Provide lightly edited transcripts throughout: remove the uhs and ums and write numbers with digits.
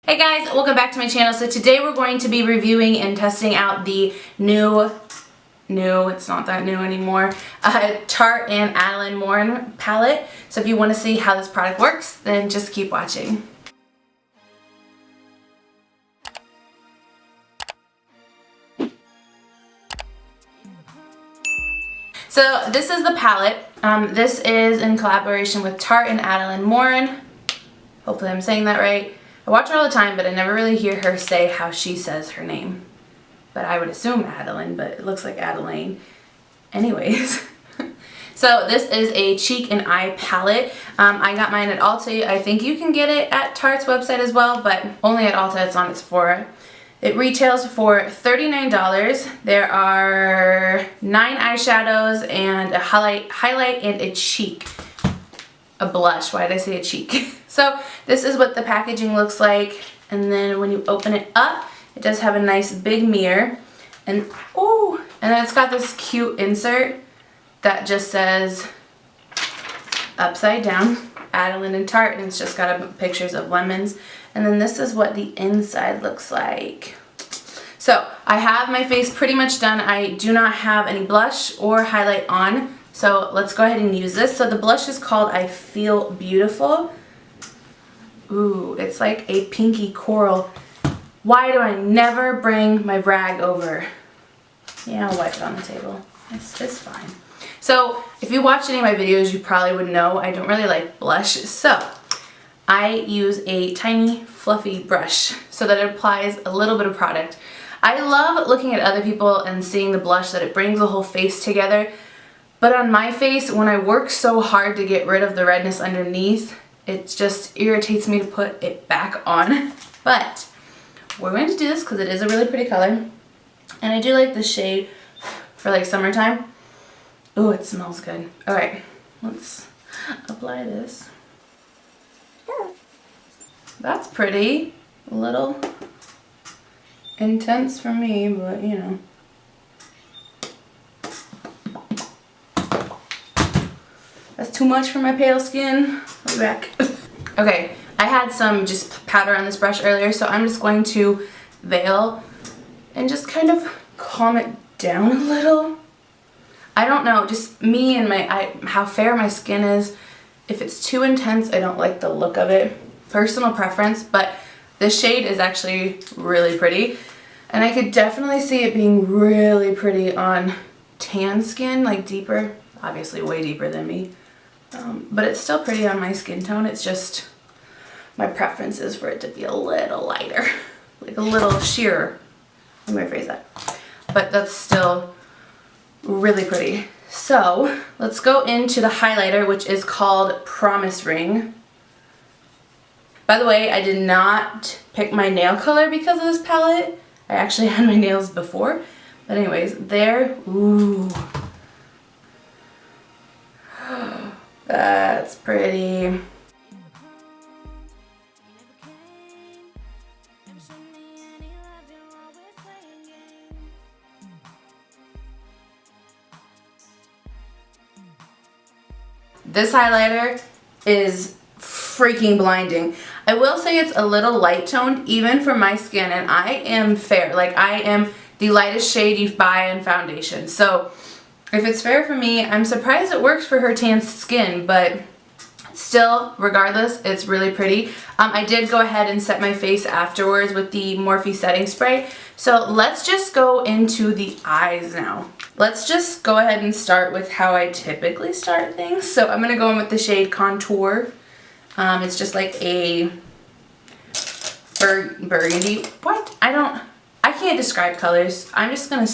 Hey guys, welcome back to my channel. So today we're going to be reviewing and testing out the new, it's not that new anymore, Tarte and Adelaine Morin palette. So if you want to see how this product works, then just keep watching. So this is the palette. This is in collaboration with Tarte and Adelaine Morin. Hopefully I'm saying that right. I watch her all the time, but I never really hear her say how she says her name. But I would assume Adelaine, but it looks like Adelaine. Anyways. So this is a cheek and eye palette. I got mine at Ulta. I think you can get it at Tarte's website as well, but only at Ulta. It's on Sephora. It retails for $39. There are 9 eyeshadows and a highlight and a cheek. A blush. Why did I say a cheek? So this is what the packaging looks like, and then when you open it up, it does have a nice big mirror, and oh, and then it's got this cute insert that just says upside down Adelaine and Tarte, and it's just got pictures of lemons. And then this is what the inside looks like. So I have my face pretty much done. I do not have any blush or highlight on, so let's go ahead and use this. So the blush is called I Feel Beautiful. Ooh, it's like a pinky coral. Why do I never bring my rag over? Yeah, I'll wipe it on the table. It's fine. So if you watch any of my videos, you probably would know I don't really like blush. So I use a tiny fluffy brush so that it applies a little bit of product. I love looking at other people and seeing the blush, that it brings the whole face together. But on my face, when I work so hard to get rid of the redness underneath, it just irritates me to put it back on. But we're going to do this because it is a really pretty color. And I do like the shade for like summertime. Ooh, it smells good. Alright, let's apply this. That's pretty. A little intense for me, but you know. That's too much for my pale skin. I'll be back. Okay, I had some just powder on this brush earlier, so I'm just going to veil and just kind of calm it down a little. I don't know, just me and how fair my skin is. If it's too intense, I don't like the look of it. Personal preference, but this shade is actually really pretty. And I could definitely see it being really pretty on tan skin, like deeper, obviously way deeper than me. But it's still pretty on my skin tone. It's just my preference is for it to be a little lighter, like a little sheerer. Let me rephrase that. But that's still really pretty. So let's go into the highlighter, which is called Promise Ring. By the way, I did not pick my nail color because of this palette. I actually had my nails before. But anyways, there. Ooh. That's pretty. This highlighter is freaking blinding. I will say it's a little light toned even for my skin, and I am fair. Like, I am the lightest shade you buy in foundation. So if it's fair for me, I'm surprised it works for her tan skin, but still, regardless, it's really pretty. I did go ahead and set my face afterwards with the Morphe setting spray. So let's just go into the eyes now. Let's just go ahead and start with how I typically start things. So I'm going to go in with the shade Contour. It's just like a burgundy. What? I can't describe colors. I'm just going to,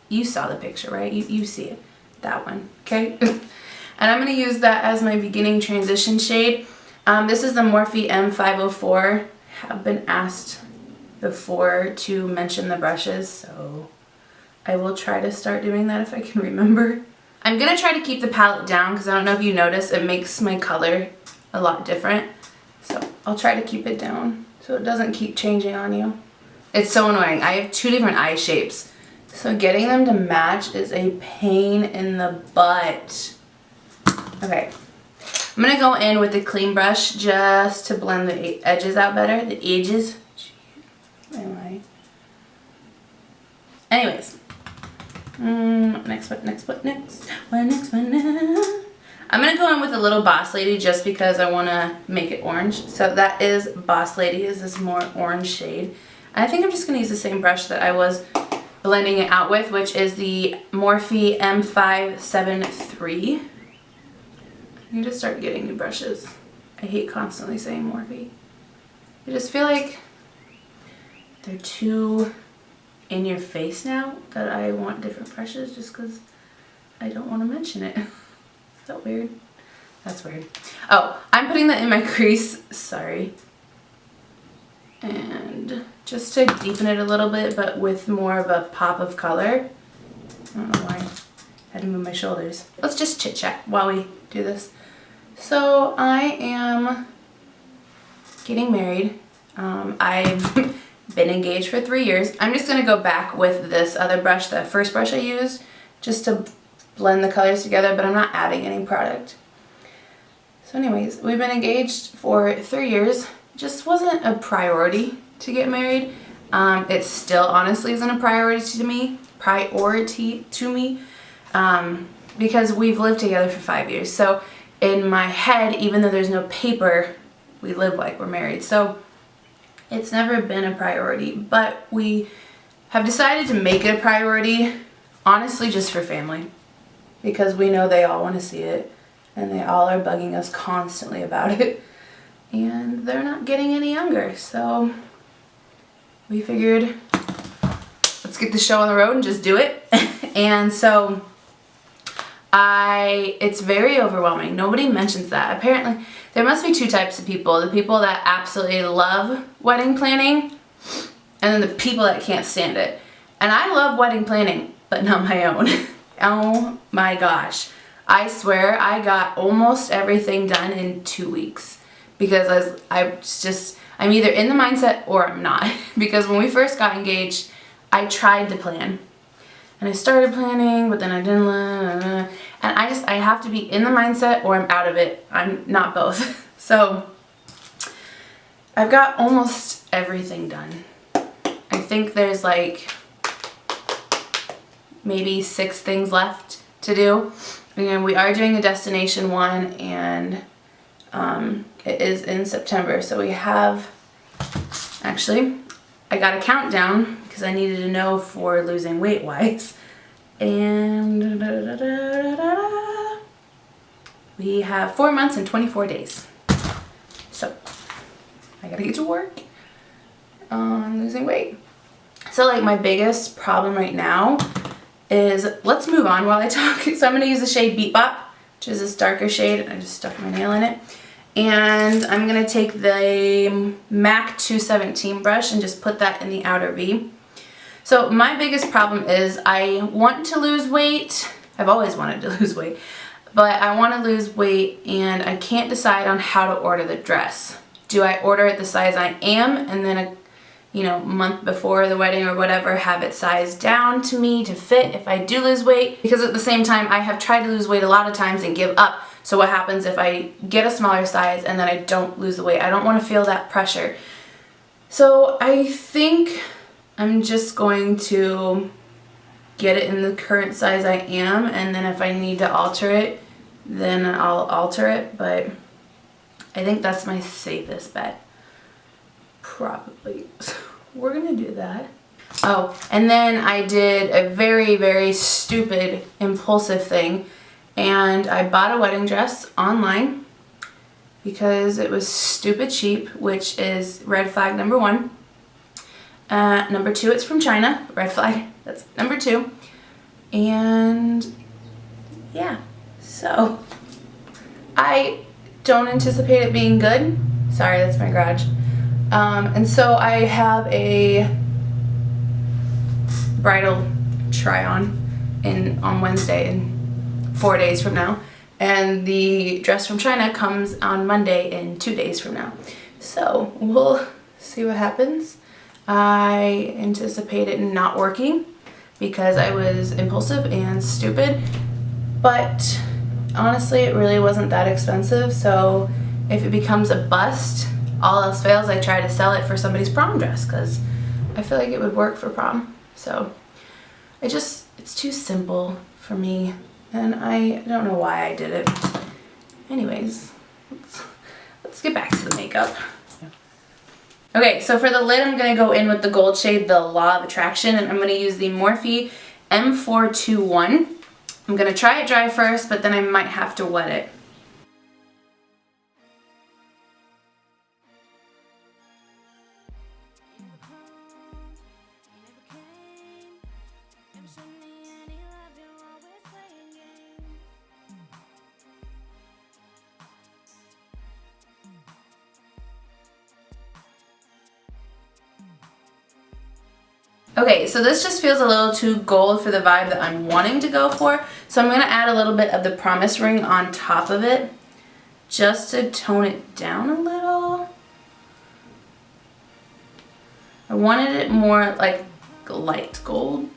you saw the picture, right? You see it. That one, okay? And I'm going to use that as my beginning transition shade. This is the Morphe M504. Have been asked before to mention the brushes, so I will try to start doing that if I can remember. I'm going to try to keep the palette down because I don't know if you notice, it makes my color a lot different. So I'll try to keep it down so it doesn't keep changing on you. It's so annoying. I have 2 different eye shapes, so getting them to match is a pain in the butt. Okay, I'm going to go in with the clean brush just to blend the edges out better. The edges. Am I? Anyways. Next one. I'm going to go in with a little Boss Lady just because I want to make it orange. So that is Boss Lady, is this more orange shade. And I think I'm just going to use the same brush that I was blending it out with, which is the Morphe M573. I need to start getting new brushes. I hate constantly saying Morphe. I just feel like they're too in your face now that I want different brushes just because I don't want to mention it. Is that weird? That's weird. Oh, I'm putting that in my crease. Sorry. And just to deepen it a little bit, but with more of a pop of color. I don't know why I had to move my shoulders. Let's just chit chat while we do this. So I am getting married. I've been engaged for 3 years. I'm just going to go back with this other brush, the first brush I used, just to blend the colors together, but I'm not adding any product. So anyways, we've been engaged for 3 years. Just wasn't a priority to get married. It still honestly isn't a priority to me. Because we've lived together for 5 years. So in my head, even though there's no paper, we live like we're married. So it's never been a priority, but we have decided to make it a priority, honestly, just for family, because we know they all want to see it and they all are bugging us constantly about it, and they're not getting any younger. So we figured, let's get the show on the road and just do it. And so it's very overwhelming. Nobody mentions that. Apparently, there must be two types of people. The people that absolutely love wedding planning, and then the people that can't stand it. And I love wedding planning, but not my own. Oh my gosh. I swear I got almost everything done in 2 weeks. Because I'm either in the mindset or I'm not. Because when we first got engaged, I tried to plan. And I started planning, but then I didn't. And I have to be in the mindset or I'm out of it. I'm not both. So I've got almost everything done. I think there's like maybe 6 things left to do. And we are doing a destination one, and it is in September. So we have, actually, I got a countdown because I needed to know for losing weight wise. And we have 4 months and 24 days. So I gotta get to work on losing weight. So like my biggest problem right now is, let's move on while I talk. So I'm gonna use the shade Beat Bop, which is this darker shade. I just stuck my nail in it. And I'm gonna take the MAC 217 brush and just put that in the outer V. So my biggest problem is I want to lose weight. I've always wanted to lose weight, but I want to lose weight and I can't decide on how to order the dress. Do I order it the size I am and then a month before the wedding or whatever have it sized down to me to fit if I do lose weight? Because at the same time, I have tried to lose weight a lot of times and give up. So what happens if I get a smaller size and then I don't lose the weight? I don't want to feel that pressure. So I think I'm just going to get it in the current size I am, and then if I need to alter it, then I'll alter it, but I think that's my safest bet. Probably. So we're gonna do that. Oh, and then I did a very, very stupid, impulsive thing, and I bought a wedding dress online because it was stupid cheap, which is red flag number 1. Number 2, it's from China, red flag, that's number 2. And yeah, so I don't anticipate it being good. Sorry, that's my garage. And so I have a bridal try on on Wednesday, in 4 days from now. And the dress from China comes on Monday in 2 days from now. So we'll see what happens. I anticipate it not working because I was impulsive and stupid, but honestly it really wasn't that expensive. So if it becomes a bust, all else fails, I try to sell it for somebody's prom dress because I feel like it would work for prom. So it's too simple for me, and I don't know why I did it. Anyways, let's get back to the makeup. Okay, so for the lid, I'm going to go in with the gold shade, the Law of Attraction, and I'm going to use the Morphe M421. I'm going to try it dry first, but then I might have to wet it. Okay, so this just feels a little too gold for the vibe that I'm wanting to go for. So I'm going to add a little bit of the Promise Ring on top of it just to tone it down a little. I wanted it more like light gold.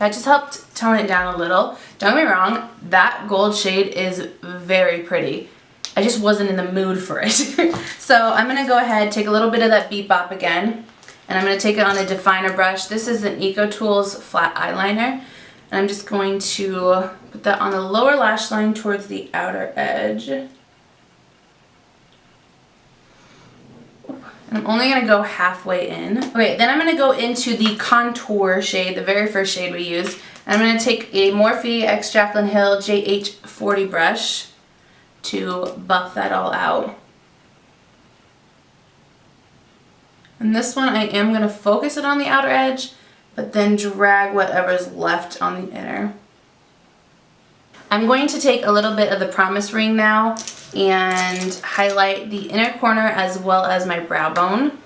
That just helped tone it down a little. Don't get me wrong, that gold shade is very pretty. I just wasn't in the mood for it. So I'm going to go ahead, take a little bit of that Beat Bop again, and I'm going to take it on a definer brush. This is an EcoTools flat eyeliner, and I'm just going to put that on the lower lash line towards the outer edge. And I'm only going to go halfway in. Okay, then I'm going to go into the contour shade, the very first shade we used. And I'm going to take a Morphe x Jaclyn Hill JH40 brush to buff that all out. And this one I am going to focus it on the outer edge, but then drag whatever's left on the inner. I'm going to take a little bit of the Promise Ring now and highlight the inner corner as well as my brow bone.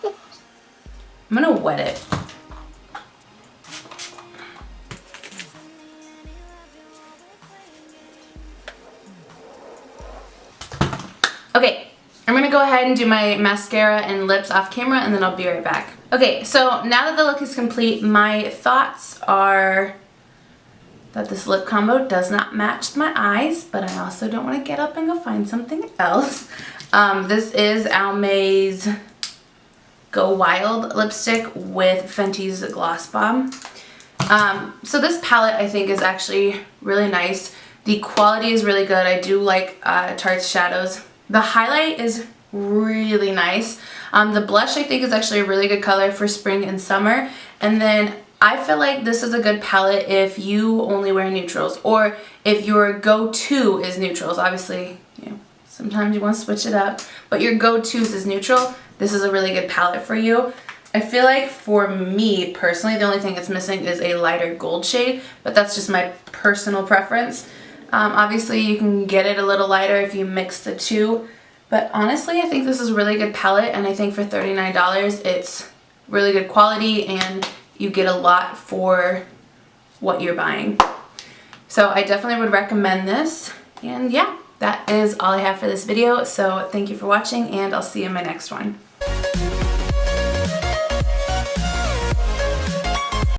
I'm going to wet it. Okay, I'm going to go ahead and do my mascara and lips off camera, and then I'll be right back. Okay, so now that the look is complete, my thoughts are that this lip combo does not match my eyes, but I also don't want to get up and go find something else. This is Almay's Go Wild lipstick with Fenty's Gloss Bomb. So this palette I think is actually really nice. The quality is really good. I do like Tarte's shadows. The highlight is really nice. The blush I think is actually a really good color for spring and summer. And then I feel like this is a good palette if you only wear neutrals, or if your go-to is neutrals. Obviously, you know, sometimes you want to switch it up, but your go-tos is neutral. This is a really good palette for you. I feel like for me personally, the only thing it's missing is a lighter gold shade, but that's just my personal preference. Obviously you can get it a little lighter if you mix the two, but honestly I think this is a really good palette, and I think for $39 it's really good quality and you get a lot for what you're buying. So I definitely would recommend this, and yeah, that is all I have for this video. So thank you for watching, and I'll see you in my next one.